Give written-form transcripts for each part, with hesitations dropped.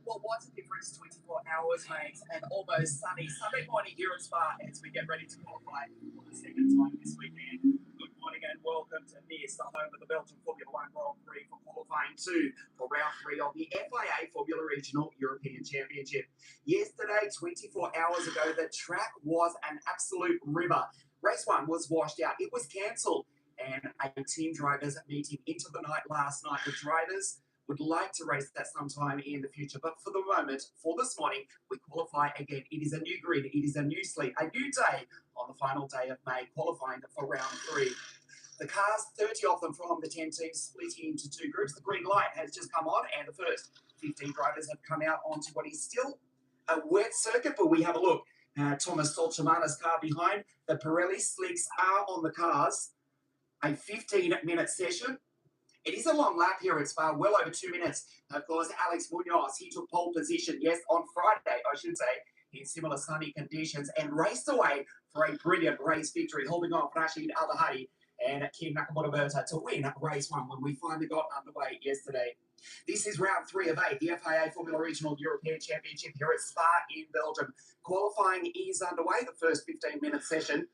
Well, what's the difference 24 hours, mate, and almost sunny Sunday morning here at Spa as we get ready to qualify for the second time this weekend. Good morning and welcome to this, the home of the Belgian Formula One Grand Prix for qualifying 2 for round 3 of the FIA Formula Regional European Championship. Yesterday, 24 hours ago, the track was an absolute river. Race 1 was washed out. It was cancelled. And a team drivers meeting into the night last night. The drivers would like to race that sometime in the future, but for the moment, for this morning, we qualify again. It is a new grid, it is a new slate, a new day on the final day of May, qualifying for round 3. The cars, 30 of them from the 10 teams, splitting into 2 groups. The green light has just come on, and the first 15 drivers have come out onto what is still a wet circuit, but we have a look. Thomas Stolchamana's car behind. The Pirelli slicks are on the cars. A 15-minute session. It is a long lap here at Spa, well over 2 minutes. Of course, Alex Munoz, he took pole position, yes, on Friday, I should say, in similar sunny conditions, and raced away for a brilliant race victory, holding off Rashid Al-Hadi and Kim Nakamura to win race 1 when we finally got underway yesterday. This is round 3 of 8, the FIA Formula Regional European Championship here at Spa in Belgium. Qualifying is underway, the first 15-minute session.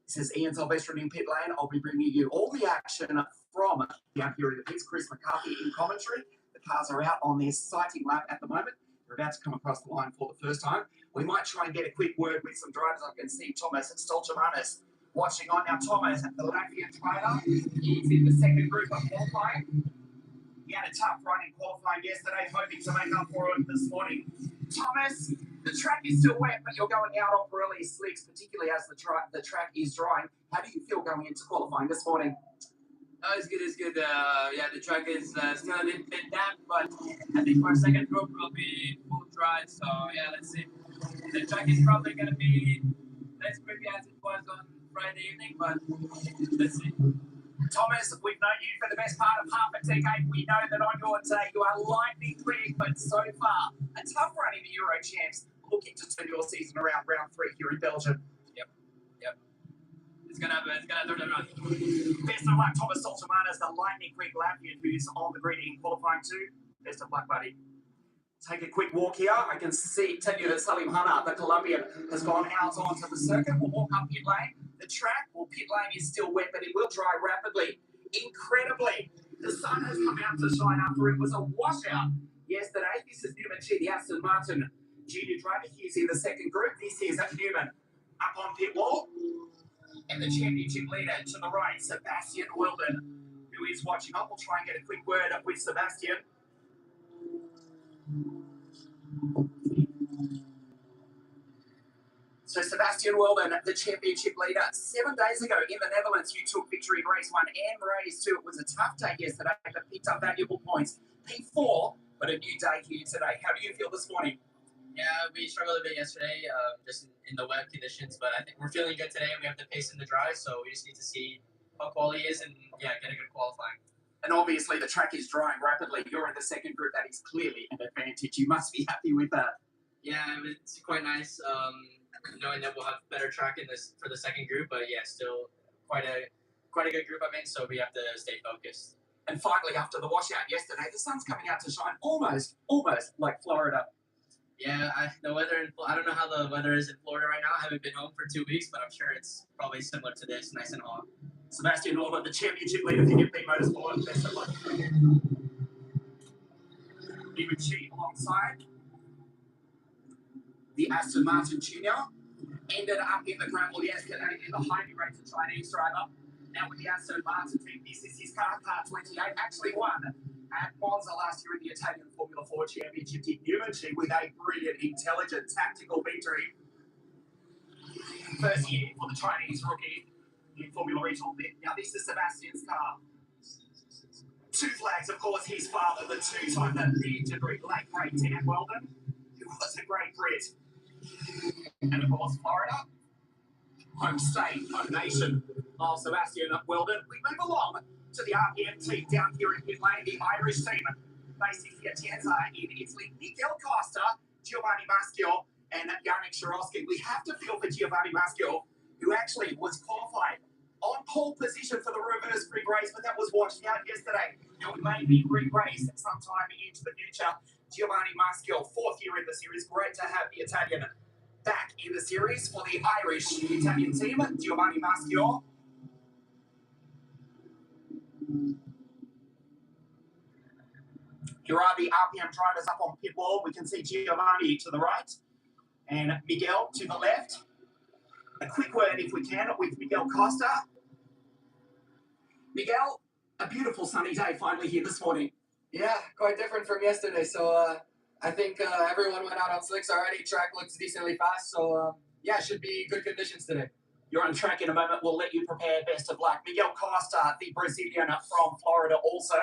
This is Ian Sylvester in pit lane. I'll be bringing you all the action from down here in the pits. Chris McCarthy in commentary. The cars are out on their sighting lap at the moment. They're about to come across the line for the first time. We might try and get a quick word with some drivers. I can see Thomas Stolchamanis watching on now. Thomas, the Latvian driver, he's in the second group of qualifying. He had a tough run in qualifying yesterday, hoping to make up for it this morning. Thomas, the track is still wet, but you're going out on Pirelli slicks, particularly as the track is drying. How do you feel going into qualifying this morning? Oh, it's good, it's good. Yeah, the track is still a little bit damp, but I think our second group will be full dry, so yeah, let's see. The track is probably going to be less pretty as it was on Friday evening, but let's see. Thomas, we've known you for the best part of half a decade. We know that on your day you are lightning quick, but so far, a tough run in the Euro Champs, looking to turn your season around round 3 here in Belgium. Yep. It's gonna turn it around. Best of luck, Thomas Stolchamanis, the lightning quick Latvian who's on the grid in qualifying 2. Best of luck, buddy. Take a quick walk here. I can tell you that Salim Hanna, the Colombian, has gone out onto the circuit. We'll walk up pit lane. The track, well, pit lane is still wet, but it will dry rapidly. Incredibly, the sun has come out to shine after it was a washout yesterday. This is Newman G, the Aston Martin junior driver. He's in the second group. This is Newman up on pit wall. And the championship leader to the right, Sebastian Wilden, who is watching up. We'll try and get a quick word up with Sebastian. So Sebastian Wilden, the championship leader, 7 days ago in the Netherlands, you took victory in race 1 and race 2. It was a tough day yesterday, but picked up valuable points. P4, but a new day here today. How do you feel this morning? Yeah, we struggled a bit yesterday, just in the wet conditions, but I think we're feeling good today. We have the pace in the dry, so we just need to see how quality is and, yeah, get a good qualifying. And obviously the track is drying rapidly. You're in the second group. That is clearly an advantage. You must be happy with that. Yeah, it's quite nice knowing that we'll have better track for the second group, but yeah, still quite a good group I'm in, so we have to stay focused. And finally, after the washout yesterday, the sun's coming out to shine almost like Florida. Yeah, the weather, I don't know how the weather is in Florida right now. I haven't been home for 2 weeks, but I'm sure it's probably similar to this, nice and hot. Sebastian Wilden, the championship leader for MP Motorsport. Best of luck. Newman G alongside the Aston Martin Junior. Ended up in the gravel yesterday in the highly rated Chinese driver. Now with the Aston Martin team, this is his car 28, actually won At Monza last year in the Italian Formula 4 Championship, did Newmanship with a brilliant, intelligent, tactical victory. First year for the Chinese rookie in Formula Regional. Now this is Sebastian's car. Two flags, of course, his father, the two-time legendary late great Dan Weldon, who was a great Brit. And of course, Florida, home state, home nation of Sebastian Weldon. We move along to the RPM team down here in pit lane, the Irish team, based in Piacenza in Italy. Miguel Costa, Giovanni Maschio, and Yannick Shirosky. We have to feel for Giovanni Maschio, who actually was qualified on pole position for the reverse rig race, but that was washed out yesterday. It may be re-raced sometime into the future. Giovanni Maschio, fourth year in the series. Great to have the Italian back in the series for the Irish Italian team. Giovanni Maschio. Here are the RPM drivers up on pit wall. We can see Giovanni to the right and Miguel to the left. A quick word, if we can, with Miguel Costa. Miguel, a beautiful sunny day finally here this morning. Yeah, quite different from yesterday. So I think everyone went out on slicks already. Track looks decently fast. So yeah, should be good conditions today. You're on track in a moment. We'll let you prepare. Best of luck. Miguel Costa, the Brazilian from Florida also.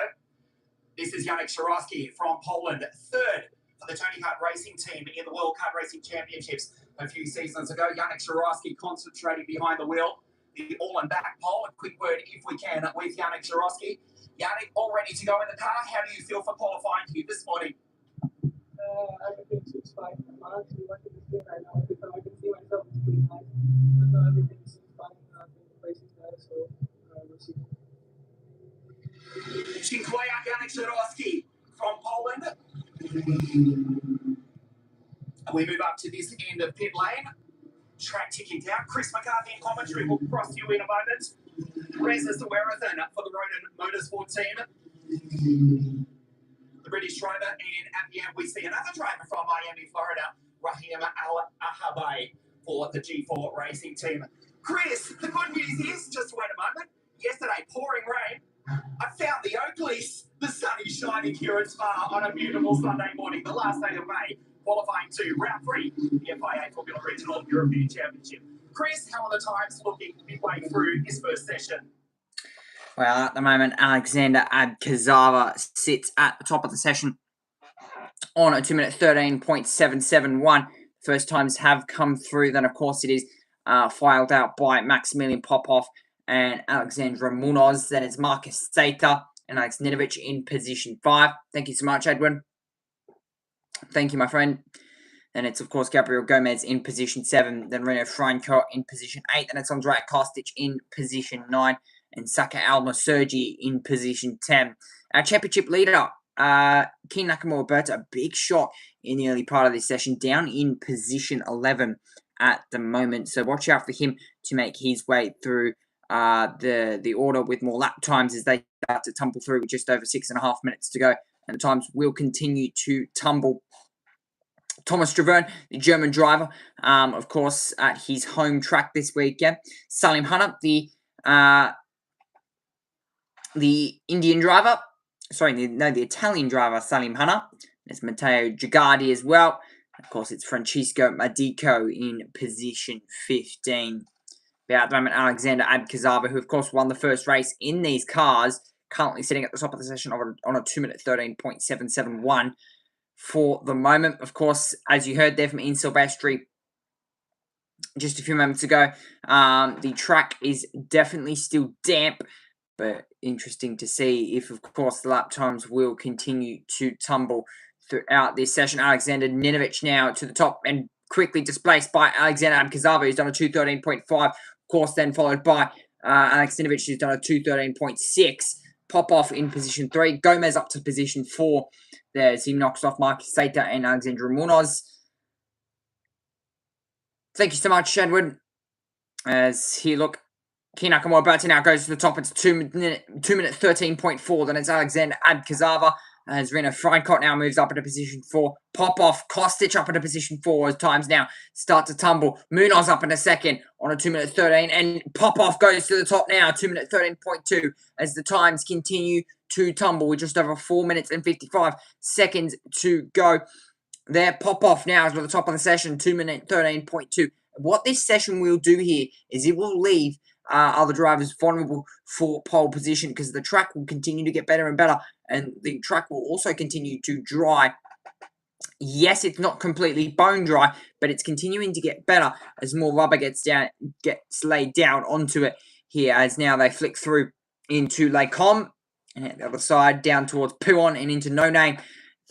This is Yannick Shirosky from Poland, third for the Tony Hart Racing team in the World Kart Racing Championships a few seasons ago. Yannick Shirosky concentrating behind the wheel. The all-and-back pole. A quick word, if we can, with Yannick Shirosky. Yannick, all ready to go in the car. How do you feel for qualifying here this morning? Everything seems fine. I'm actually working this game right now. I can see myself. It's pretty nice. But no, everything seems fine. I think the place is there, so we'll see. Dziękuję, Yannick Shirosky from Poland. We move up to this end of pit lane. Track ticking down. Chris McCarthy in commentary will cross you in a moment. Reza Zawerathan for the Roden Motorsport team. The British driver, and at the end we see another driver from Miami, Florida, Rahim Al-Ahabai for the G4 Racing team. Chris, the good news is, just wait a moment, yesterday pouring rain, I found the Oakleys. The sun is shining here at Spa on a beautiful Sunday morning, the last day of May, qualifying to round 3, the FIA Formula Regional European Championship. Chris, how are the times looking midway through this first session? Well, at the moment, Alexander Abkazava sits at the top of the session on a 2-minute 13.771. First times have come through. Then, of course, it is filed out by Maximilian Popov and Alexandra Munoz. Then it's Marcus Sata and Alex Ninovic in position 5. Thank you so much, Edwin. Thank you, my friend. And it's, of course, Gabriel Gomez in position 7. Then Reno Franco in position 8. And it's Andrea Kostic in position 9. And Saka Al-Naserji in position 10. Our championship leader, Ken Nakamura Berta, a big shot in the early part of this session, down in position 11 at the moment. So watch out for him to make his way through the order with more lap times as they start to tumble through with just over 6.5 minutes to go. And the times will continue to tumble. Thomas Traverne, the German driver, of course, at his home track this weekend. Salim Hanna, the Indian driver, the Italian driver, Salim Hanna. There's Matteo Gigardi as well. Of course, it's Francisco Madico in position 15. But at the moment, Alexander Abkazava, who, of course, won the first race in these cars, currently sitting at the top of the session on a 2-minute 13.771 for the moment. Of course, as you heard there from Ian Silvestri just a few moments ago, the track is definitely still damp. But interesting to see if, of course, the lap times will continue to tumble throughout this session. Alexander Ninovic now to the top and quickly displaced by Alexander Abkazava, who's done a 2:13.5. Of course, then followed by Alex Ninovic, who's done a 2:13.6. Popov in position 3. Gomez up to position 4. There's he knocks off Marcus Sata and Alexandra Munoz. Thank you so much, Edward. As he look. Ken Nakamura Berta now goes to the top. It's 2-minute 13.4. Then it's Alexander Abkazava. as Rena Freicott now moves up into position 4. Popov, Kostic up into position 4 as times now start to tumble. Munoz up in a second on a 2-minute 13. And Popov goes to the top now, 2-minute 13.2 as the times continue to tumble with just over 4 minutes and 55 seconds to go. There, Popov now is at the top of the session, 2-minute 13.2. What this session will do here is it will leave other drivers vulnerable for pole position because the track will continue to get better and better, and the track will also continue to dry. Yes, it's not completely bone dry, but it's continuing to get better as more rubber gets laid down onto it here, as now they flick through into Lake Com, and at the other side down towards Puon and into No Name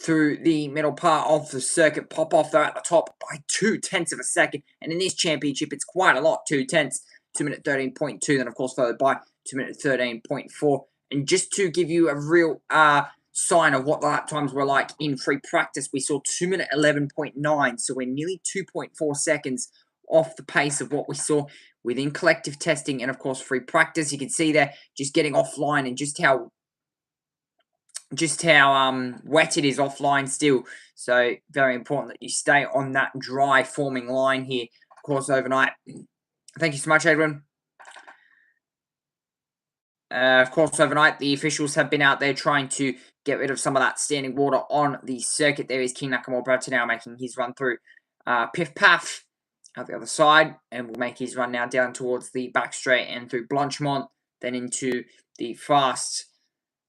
through the middle part of the circuit. Popov though at the top by 0.2 of a second, and in this championship it's quite a lot, 0.2, 2-minute 13.2, then of course followed by 2-minute 13.4. And just to give you a real sign of what the lap times were like in free practice, we saw 2-minute 11.9, so we're nearly 2.4 seconds off the pace of what we saw within collective testing and of course free practice. You can see there just getting offline and just how wet it is offline still. So very important that you stay on that dry forming line here, of course, overnight. Thank you so much, Edwin. Of course, overnight, the officials have been out there trying to get rid of some of that standing water on the circuit. There is King Nakamura now making his run through Piff Paff at the other side, and will make his run now down towards the back straight and through Blanchemont, then into the fast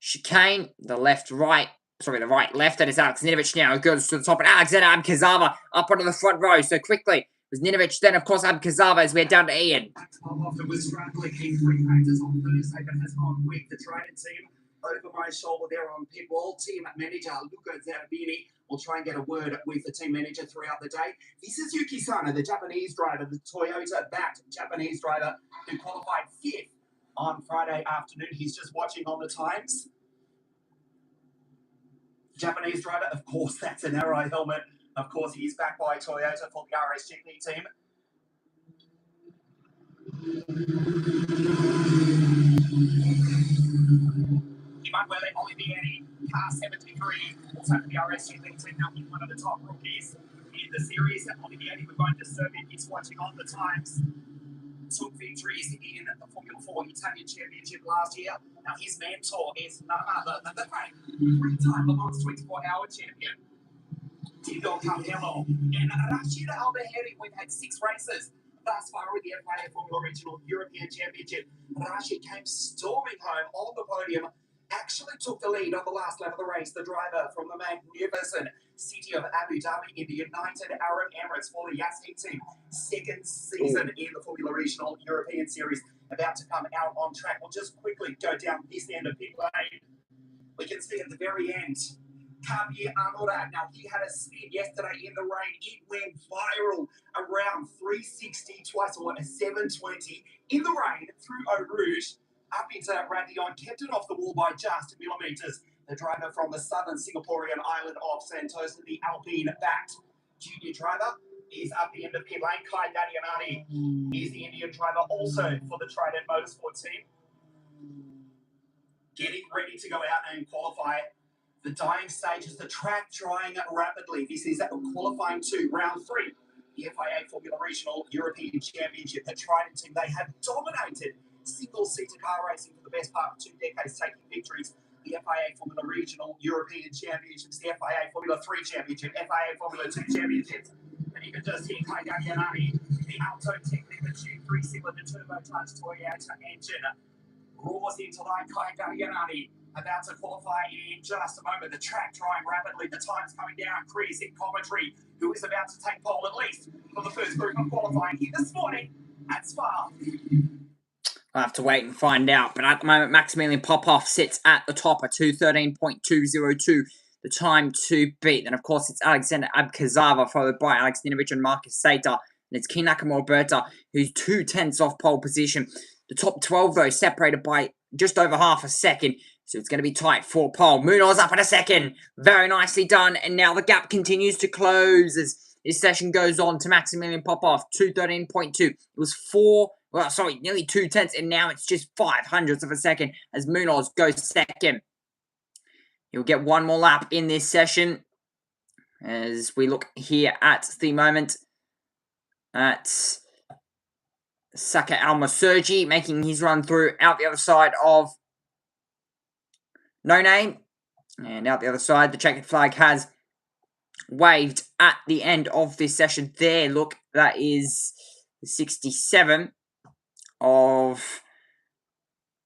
chicane, the right-left. That is Alex Ninovich now, who goes to the top, and Alexander Abkazava up onto the front row so quickly. It was Ninovich, then of course Abkazava as we head down to Ian. Often was struggling in free practice on Thursday, but has gone weak. The Trident team over my shoulder there on pit wall. Team manager Luca Zarabini will try and get a word with the team manager throughout the day. This is Yuki Sano, the Japanese driver, the Toyota-backed Japanese driver who qualified 5th on Friday afternoon. He's just watching on the times. Japanese driver, of course, that's an Arrow helmet. Of course, he's backed by Toyota for the RSGP team. Emanuele Olivieri, car 73, also for the RSGP team, now he's one of the top rookies in the series. Olivieri, we're going to serve him, he's watching on the times. Took victories in the Formula 4 Italian Championship last year. Now his mentor is none other than the three-time Le Mans 24-hour champion, Tito Carmelo. And Rashida Albaheri, we've had 6 races thus far with the FIA Formula Regional European Championship. Rashid came storming home on the podium, actually took the lead on the last lap of the race. The driver from the magnificent city of Abu Dhabi in the United Arab Emirates for the Yassin team. 2nd season in the Formula Regional European Series, about to come out on track. We'll just quickly go down this end of pit lane. We can see at the very end, Kabir Anurag. Now, he had a spin yesterday in the rain. It went viral around 360 twice, or a 720 in the rain through Eau Rouge up into Radion, kept it off the wall by just millimetres. The driver from the southern Singaporean island of Santosa, the Alpine-backed junior driver, is up the end of pit lane. Kai Dadianani is the Indian driver, also for the Trident Motorsport team, getting ready to go out and qualify. The dying stages, the track drying rapidly. This is qualifying 2, round 3. The FIA Formula Regional European Championship. The Trident team, they have dominated single-seater car racing for the best part of 2 decades, taking victories. The FIA Formula Regional European Championships, the FIA Formula 3 Championship, FIA Formula 2 Championships. And you can just hear Kai Dadianani, the Alto Technic, the 3-cylinder turbocharged Toyota engine, roars into line. Kai Dadianani about to qualify in just a moment. The track drying rapidly, the time's coming down. Chris in commentary, who is about to take pole at least for the first group of qualifying here this morning at Spa. I'll have to wait and find out. But at the moment, Maximilian Popov sits at the top at 2:13.202, the time to beat. And of course, it's Alexander Abkazava, followed by Alex Ninovich and Marcus Sater. And it's King Nakamura, who's 0.2 off pole position. The top 12, though, separated by just over half a second. So it's going to be tight for pole. Munoz up in a second. Very nicely done. And now the gap continues to close as this session goes on to Maximilian Popov, 2:13.2. It was nearly 0.2, and now it's just 0.05 of a second as Munoz goes second. He'll get one more lap in this session. As we look here at the moment at Saka Al-Maserji making his run through out the other side of No Name. And out the other side, the checkered flag has waved at the end of this session there. Look, that is the 67 of,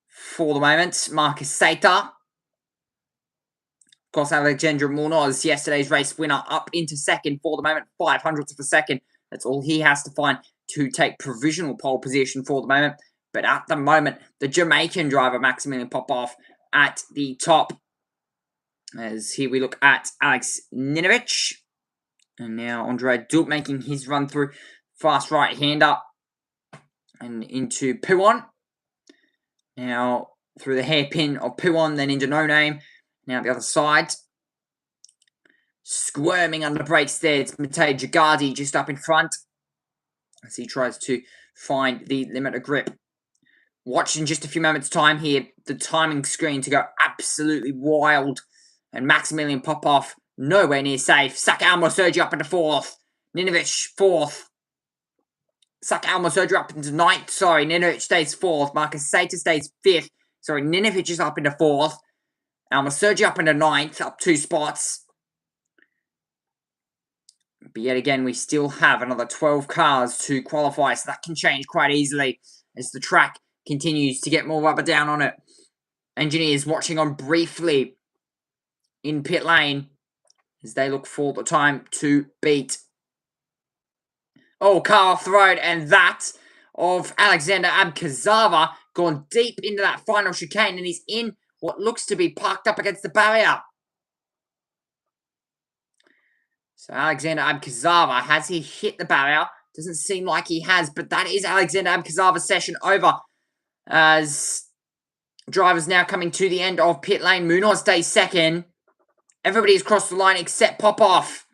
for the moment, Marcus Sater. Of course, Alexandra Munoz, yesterday's race winner, up into second for the moment, 500ths of a second. That's all he has to find to take provisional pole position for the moment. But at the moment, the Jamaican driver, Maximilian Popov, at the top. As here we look at Alex Ninovich. And now Andre Dulp making his run through. Fast right-hander. And into Puon. Now through the hairpin of Puon, then into No Name. Now the other side. Squirming under brakes there. It's Matej Jagardi just up in front. As he tries to find the limit of grip. Watch in just a few moments' time here. The timing screen to go absolutely wild. And Maximilian Popov nowhere near safe. Saka Al-Maserji up into fourth. Ninovich fourth. Saka Al-Maserji up into ninth. Sorry, Ninovich stays fourth. Marcus Sater stays fifth. Sorry, Ninovich is up into fourth. Al-Maserji up into ninth. Up 2 spots. But yet again, we still have another 12 cars to qualify. So that can change quite easily as the track continues to get more rubber down on it. Engineers watching on briefly in pit lane as they look for the time to beat. Oh, car off the road, and that of Alexander Abkazava gone deep into that final chicane, and he's in what looks to be parked up against the barrier. So Alexander Abkazava, has he hit the barrier? Doesn't seem like he has, but that is Alexander Abkazava's session over as drivers now coming to the end of pit lane. Munoz stays second. Everybody's crossed the line except Popov.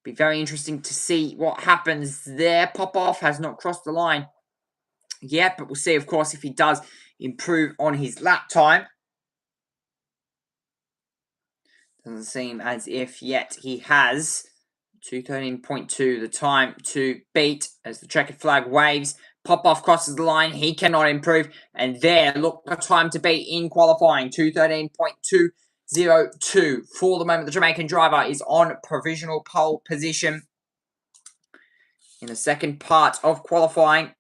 Be very interesting to see what happens there. Popov has not crossed the line yet, but we'll see, of course, if he does improve on his lap time. Doesn't seem as if yet he has. 2:13.2, the time to beat as the checkered flag waves. Popov crosses the line. He cannot improve. And there, look, the time to beat in qualifying. 2:13.202. For the moment, the Jamaican driver is on provisional pole position in the second part of qualifying.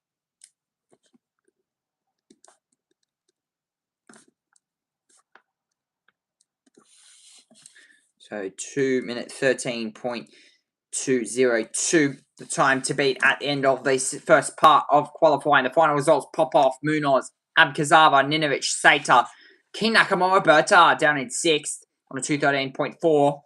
So 2:13.202. The time to beat at the end of the first part of qualifying. The final results: Popov, Munoz, Abkazava, Ninovich, Sater, King Nakamura, Berta down in 6th on a 2:13.4.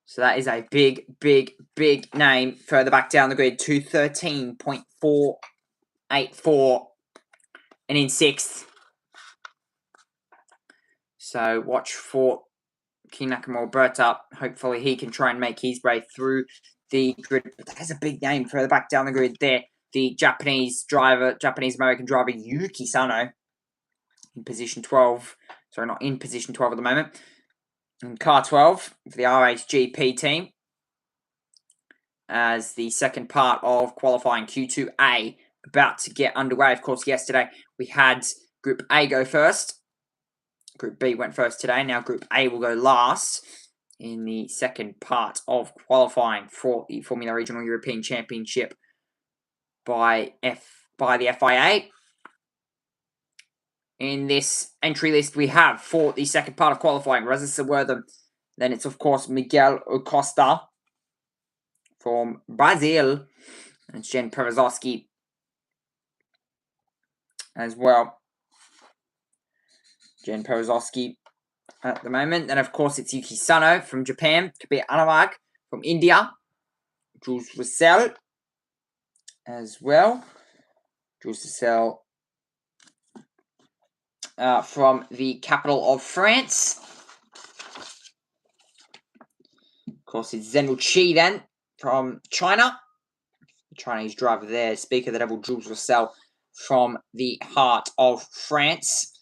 So that is a big, big, big name further back down the grid. 2:13.484 and in 6th. So watch for King Nakamura Berta. Hopefully he can try and make his way through the grid. But that is a big name further back down the grid there. The Japanese-American driver Yuki Sano in position 12. Sorry, not in position 12 at the moment. In car 12 for the RHGP team. As the second part of qualifying Q2A about to get underway. Of course, yesterday we had Group A go first. Group B went first today. Now Group A will go last in the second part of qualifying for the Formula Regional European Championship by the FIA. In this entry list we have for the second part of qualifying, Reza Sawertham. Then it's, of course, Miguel Acosta from Brazil. And it's Jen Perezowski as well. Jen Perezowski at the moment. Then, of course, it's Yuki Sano from Japan. Kabir Anurag from India. Jules Roussel as well. Jules Roussel from the capital of France. Of course, it's Zhenwu Qi then from China. The Chinese driver there. Speaker of the devil, Jules Roussel from the heart of France.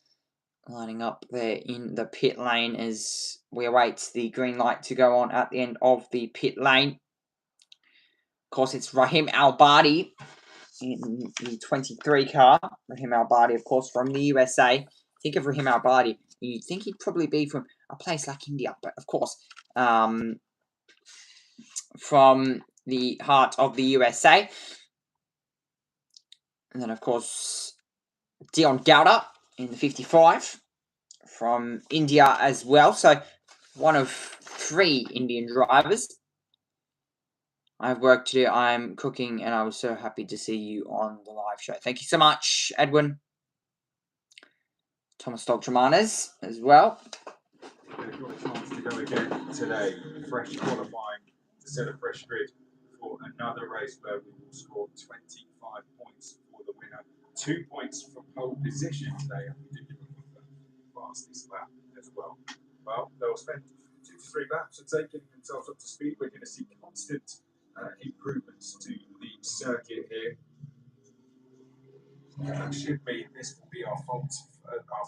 Lining up there in the pit lane as we await the green light to go on at the end of the pit lane. Of course, it's Rahim Al-Badi in the 23 car. Rahim Al-Badi, of course, from the USA. Think of Rahim Al-Badi, you'd think he'd probably be from a place like India, but of course, from the heart of the USA. And then, of course, Dion Gowda in the 55 from India as well. So, one of 3 Indian drivers. I have work to do. I'm cooking, and I was so happy to see you on the live show. Thank you so much, Edwin. Thomas Dogtramanes as well. They've got a chance to go again today. FREC Qualifying to set a fresh grid for another race where we will score 25 points for the winner. 2 points for pole position today, and we did give a fastest lap as well. Well, they'll spend 2 to 3 laps of taking themselves up to speed. We're going to see constant improvements to the circuit here. That should mean this will be our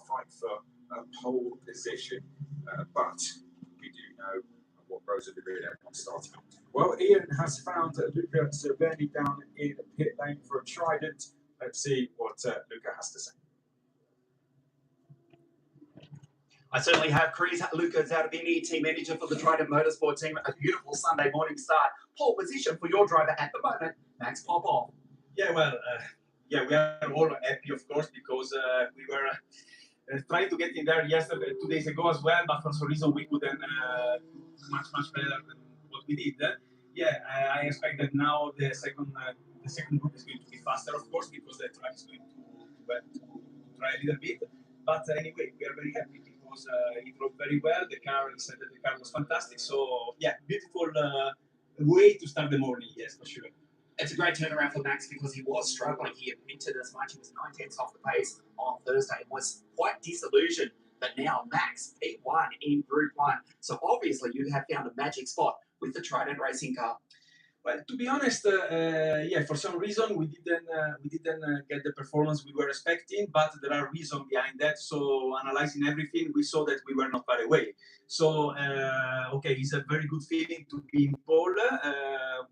fight for a pole position, but we do know what rows of the grid everyone's starting on. Well, Ian has found Luca Cerveni down in pit lane for a Trident. Let's see what Luca has to say. I certainly have Chris. Luca Zaravini, team manager for the Trident Motorsport team. A beautiful Sunday morning start. Pole position for your driver at the moment, Max Popov. Yeah, well, we are all happy, of course, because we were trying to get in there 2 days ago as well, but for some reason we couldn't much better than what we did. I expect that now the second group is going to be faster, of course, because the track is going to try a little bit. But anyway, we are very happy because it drove very well. The car, he said that the car was fantastic. So yeah, beautiful way to start the morning. Yes, for sure. It's a great turnaround for Max because he was struggling. He admitted as much. He was 9/10 off the pace on Thursday and was quite disillusioned. But now Max, P1 in Group 1. So obviously you have found a magic spot with the Trident racing car. Well, to be honest, for some reason we didn't get the performance we were expecting, but there are reasons behind that. So analyzing everything, we saw that we were not far away. So it's a very good feeling to be in pole,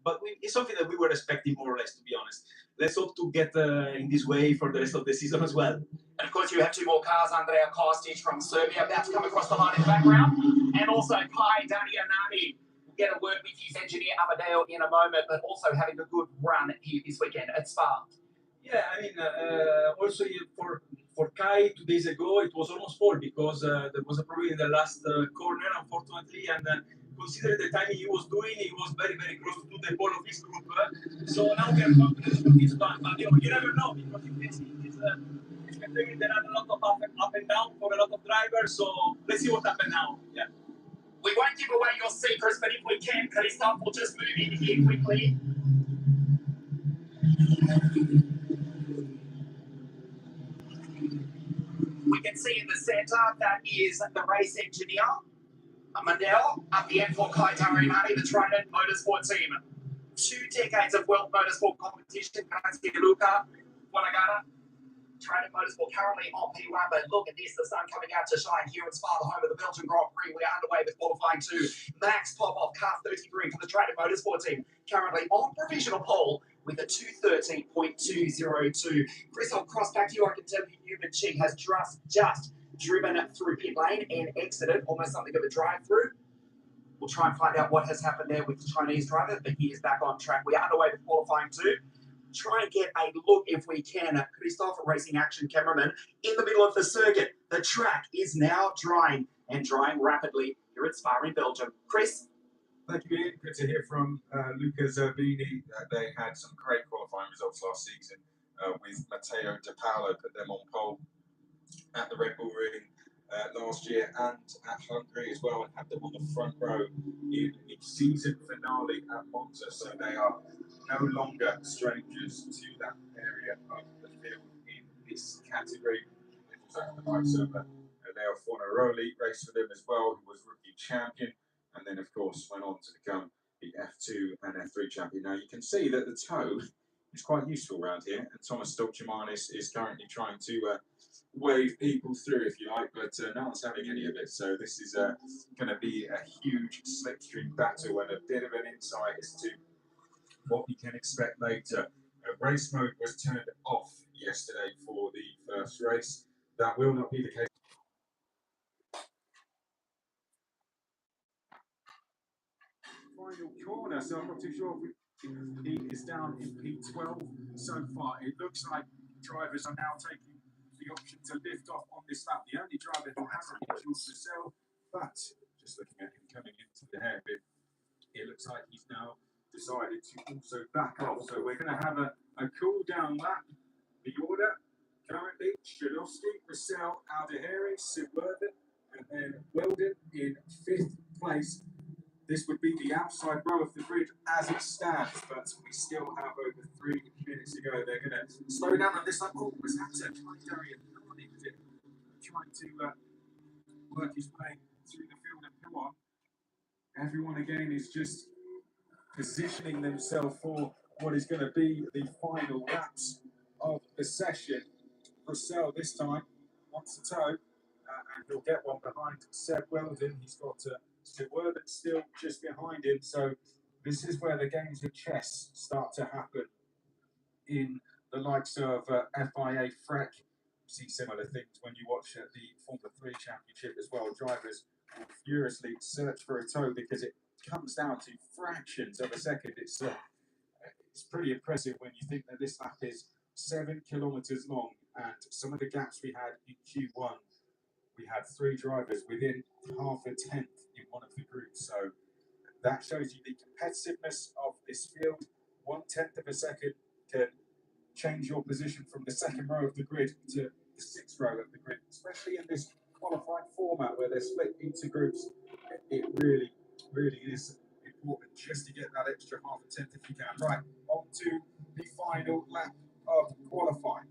but it's something that we were expecting more or less, to be honest. Let's hope to get in this way for the rest of the season as well. And of course, you have 2 more cars, Andrea Kostic from Serbia, about to come across the line in the background, and also Kai Danianani. Get a word with his engineer Amadeo in a moment, but also having a good run here this weekend at Spa. Yeah, I mean, also for Kai 2 days ago, it was almost full because there was a problem in the last corner, unfortunately, and considering the timing he was doing, he was very, very close to the pole of his group. So now we are confident for this time, but you never know because it's there are a lot of up and down for a lot of drivers. So let's see what happens now. Yeah. We won't give away your secrets, but if we can, Christoph will just move in here quickly. We can see in the centre that is the race engineer, Mandel, at the end for Kai Tarinani, the Trident Motorsport team. 2 decades of World Motorsport competition. Luca Wanagata. Trident Motorsport currently on P1, but look at this, the sun coming out to shine here at Spa, the home of the Belgian Grand Prix. We are underway with qualifying 2. Max Popov, car 33 for the Trident Motorsport team, currently on provisional pole with a 2:13.202. Chris, I'll cross back to you. I can tell you Newman Chi has just driven through pit lane and exited, almost something of a drive-through. We'll try and find out what has happened there with the Chinese driver, but he is back on track. We are underway with qualifying 2. Try and get a look, if we can, at Christopher Racing Action cameraman in the middle of the circuit. The track is now drying, and drying rapidly here at Spa in Belgium. Chris? Thank you, Ian. Good to hear from Luca Zerbini. They had some great qualifying results last season with Matteo De Paolo, put them on pole at the Red Bull Ring last year and at Hungary as well, and had them on the front row in the season finale at Monza. So they are no longer strangers to that area of the field in this category. It was at the likes of Leo Fornaroli raced for them as well, who was rookie champion, and then of course went on to become the F2 and F3 champion. Now you can see that the toe is quite useful around here. And Thomas Dolcimanis is currently trying to wave people through, if you like, but no one's having any of it. So this is going to be a huge slipstream battle and a bit of an insight as to what we can expect later. Race mode was turned off yesterday for the first race. That will not be the case. Final corner, so I'm not too sure if he is down in P12 so far. It looks like drivers are now taking the option to lift off on this lap. The only driver who hasn't is Jules Roussel, but just looking at him coming into the hairpin, it looks like he's now decided to also back off. So we're going to have a cool down lap. The order currently: Shadowski, Roussel, Aldeheri, Subworthen, and then Weldon in 5th place. This would be the outside row of the grid as it stands, but we still have over 3 minutes to go. They're going to slow down on this lap. Oh, was that Darian Harney? Was it trying to work his way through the field and come on? Everyone again is just positioning themselves for what is going to be the final laps of the session. Roussel this time wants a toe, and he'll get one behind Seb Weldon. He's got Subworthen still just behind him. So this is where the games of chess start to happen in the likes of FIA FREC. See similar things when you watch the Formula 3 Championship as well. Drivers will furiously search for a toe because it comes down to fractions of a second. It's pretty impressive when you think that this lap is 7 kilometers long, and some of the gaps we had in Q1, we had 3 drivers within half a tenth in one of the groups. So that shows you the competitiveness of this field. 1/10 of a second can change your position from the second row of the grid to the 6th row of the grid, especially in this qualifying format where they're split into groups. It really, really is important just to get that extra half a tenth if you can. Right, on to the final lap of qualifying.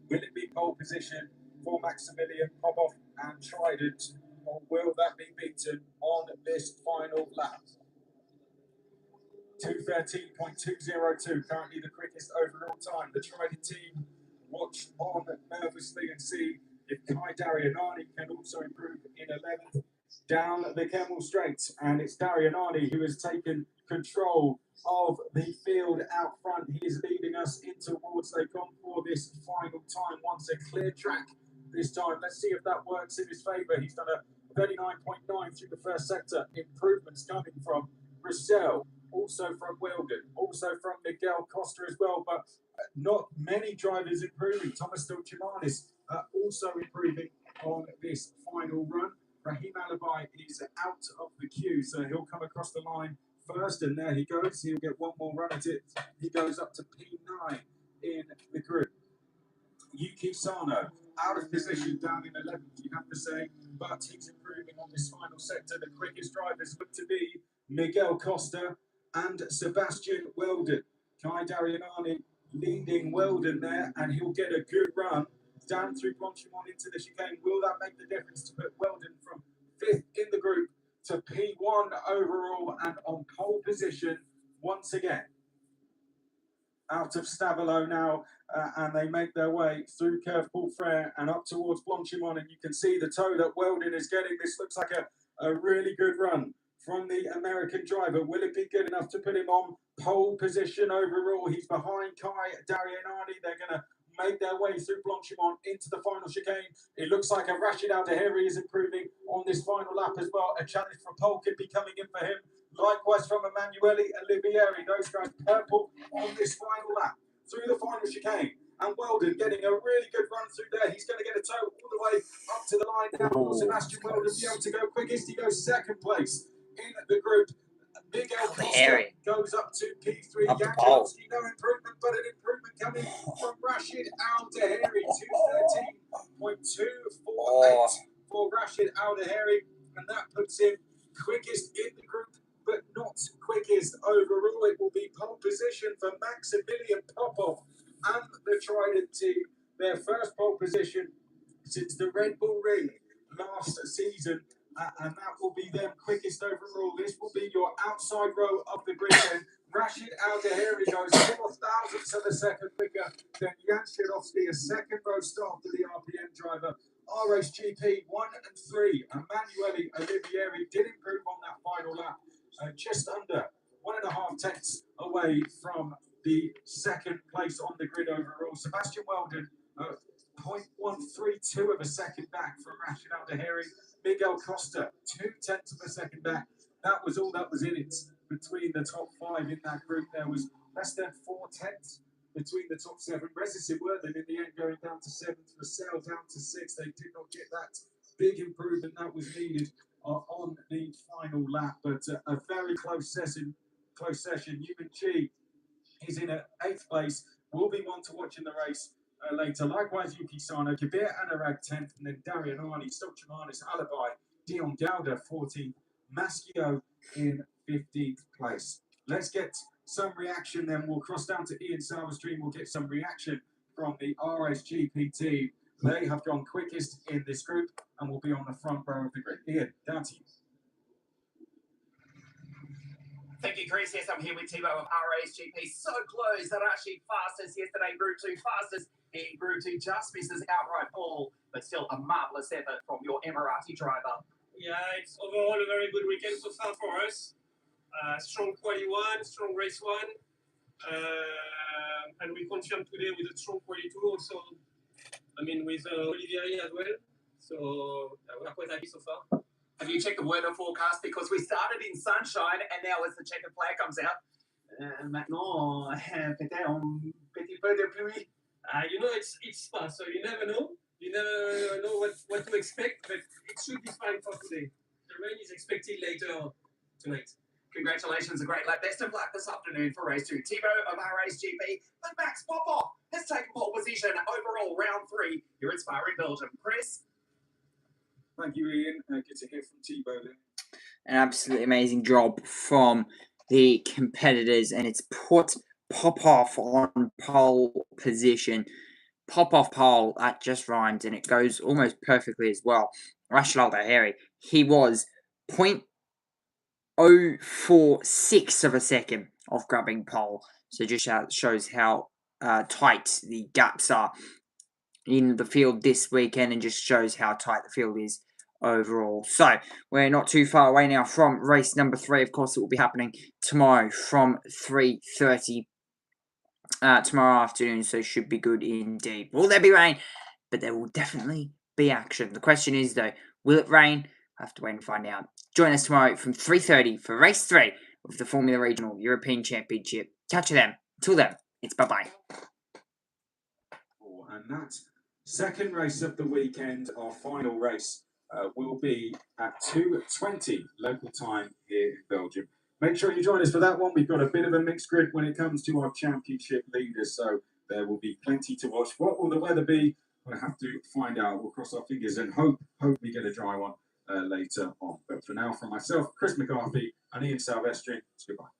Will it be pole position for Maximilian Popov and Trident, or will that be beaten on this final lap? 2:13.202, currently the quickest overall time. The Trident team watch on nervously and see if Kai Darianani can also improve in 11th down the Kemmel Straight. And it's Darianani who has taken control of the field out front. He is leading us in towards Lake for this final time. Wants a clear track this time. Let's see if that works in his favour. He's done a 39.9 through the first sector. Improvements coming from Roussel, also from Weldon, also from Miguel Costa as well, but not many drivers improving. Thomas Dolcimanis also improving on this final run. Rahim Alabai is out of the queue, so he'll come across the line first, and there he goes. He'll get one more run at it. He goes up to P9 in the group. Yuki Sano out of position down in 11th, you have to say, but he's improving on this final sector. The quickest drivers look to be Miguel Costa and Sebastian Weldon. Kai Darianani leading Weldon there, and he'll get a good run down through Blanchimont into the chicane. Will that make the difference to put Weldon from 5th in the group to P1 overall and on pole position once again? Out of Stavelot now, and they make their way through Curve Paul Frere and up towards Blanchimont, and you can see the toe that Weldon is getting. This looks like a really good run from the American driver. Will it be good enough to put him on pole position overall? He's behind Kai Darianani. They're going to make their way through Blanchimont into the final chicane. It looks like a Rashid Aldeheri is improving on this final lap as well. A challenge from pole could be coming in for him. Likewise from Emanuele Olivieri. Those guys purple on this final lap through the final chicane. And Weldon getting a really good run through there. He's going to get a toe all the way up to the line now. Will Sebastian Weldon be able to go quickest? He goes 2nd place in the group. Miguel Costa goes up to P3. Janczewski, no improvement, but an improvement coming from Rashid Aldeheri. 2:13.248 for Rashid Aldeheri. And that puts him quickest in the group, but not quickest overall. It will be pole position for Maximilian Popov and the Trident team. Their first pole position since the Red Bull Ring last season. and that will be them quickest overall. This will be your outside row of the grid then. Rashid Al-Dahiri goes 4 thousandths of a second quicker than Jan Shirovsky, a second row start to the RPM driver. RSGP 1 and 3. Emanuele Olivieri did improve on that final lap, just under 1.5 tenths away from the second place on the grid overall. Sebastian Weldon, 0.132 of a second back from Rashid Al-Dahiri. Miguel Costa, 0.2 of a second back. That was all that was in it between the top 5 in that group. There was less than 0.4 between the top 7. Resistive Worthing in the end going down to 7th, Russell down to 6th. They did not get that big improvement that was needed on the final lap, but a very close session. Newman G is in 8th place. Will be one to watch in the race later. Likewise, Yuki Sano, Kabir Anurag 10th, and then Darian Arnie, Stokchamanis, Alibi, Dion Gowda 14th, Maschio in 15th place. Let's get some reaction then. We'll cross down to Ian Salverstream. We'll get some reaction from the RSGP team. They have gone quickest in this group and will be on the front row of the grid. Ian, down to you. Thank you, Chris. Yes, I'm here with Timo of RSGP. So close that actually fastest yesterday, Group 2 fastest. In Group 2 just misses outright pole, but still a marvellous effort from your Emirati driver. Yeah, it's overall a very good weekend so far for us. Strong quali 1, strong race 1. And we confirmed today with a strong quali 2 also. I mean, with Olivieri as well. So we're quite happy so far. Have you checked the weather forecast? Because we started in sunshine and now as the checkered flag comes out, maintenant, peut-être un petit peu de pluie. You know, it's Spa, so you never know. You never know what to expect, but it should be fine for today. The rain is expected later tonight. Congratulations, a great lap. Best of luck this afternoon for race 2. Timo of RSGP, but Max Popov has taken pole position overall round 3. You're in Spa in Belgium. Chris? Thank you, Ian. Good to hear from Tebow then. An absolutely amazing job from the competitors, and it's put Popov on pole position. Popov pole, that just rhymes, and it goes almost perfectly as well. Rashid Al-Dahiri, he was 0.046 of a second off grabbing pole. So just shows how tight the gaps are in the field this weekend, and just shows how tight the field is overall. So we're not too far away now from race number 3. Of course, it will be happening tomorrow from 3:30 tomorrow afternoon, so should be good indeed. Will there be rain? But there will definitely be action. The question is though, will it rain? I have to wait and find out. Join us tomorrow from 3:30 for race 3 of the Formula Regional European Championship. Catch you then. Until then, it's bye-bye. And that second race of the weekend, our final race, will be at 2:20 local time here in Belgium. Make sure you join us for that one. We've got a bit of a mixed grid when it comes to our championship leaders, so there will be plenty to watch. What will the weather be? We'll have to find out. We'll cross our fingers and hope we get a dry one later on. But for now, from myself, Chris McCarthy, and Ian Salvestri, goodbye.